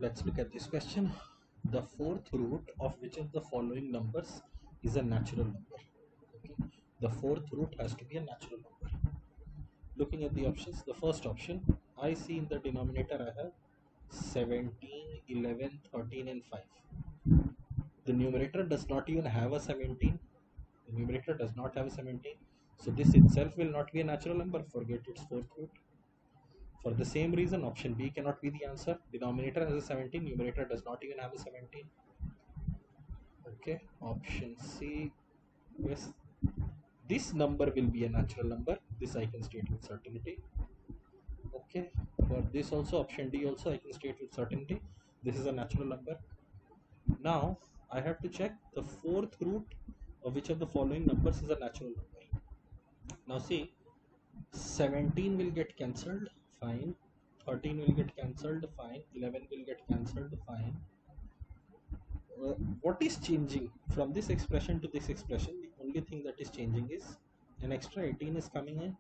Let's look at this question. The fourth root of which of the following numbers is a natural number? Okay. The fourth root has to be a natural number. Looking at the options, the first option, I see in the denominator I have 17, 11, 13 and 5. The numerator does not even have a 17. The numerator does not have a 17. So this itself will not be a natural number. Forget its fourth root. For the same reason, option B cannot be the answer. Denominator has a 17, numerator does not even have a 17. Okay, option C, yes, this number will be a natural number. This I can state with certainty. Okay, for this also, option D also I can state with certainty. This is a natural number. Now I have to check the fourth root of which of the following numbers is a natural number. Now see, 17 will get cancelled, fine. 13 will get cancelled, fine. 11 will get cancelled, fine. What is changing from this expression to this expression? The only thing that is changing is an extra 18 is coming in,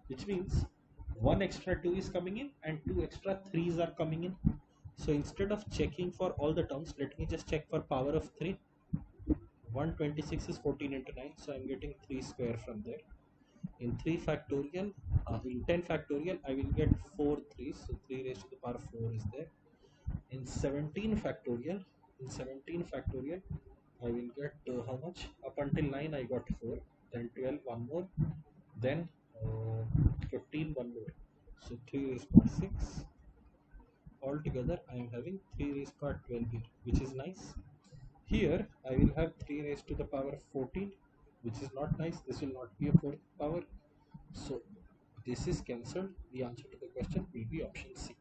which means one extra 2 is coming in and two extra 3s are coming in. So instead of checking for all the terms, let me just check for power of 3. 126 is 14 into 9, so I'm getting 3 square from there. In 3 factorial, in 10 factorial, I will get 4 3s, so 3 raised to the power 4 is there. In 17 factorial, I will get how much? Up until 9 I got 4, then 12 one more, then 15 one more. So 3 raised to power 6. Altogether I am having 3 raised to power 12 here, which is nice. Here I will have 3 raised to the power 14, which is not nice. This will not be a fourth power. So this is cancelled. The answer to the question will be option C.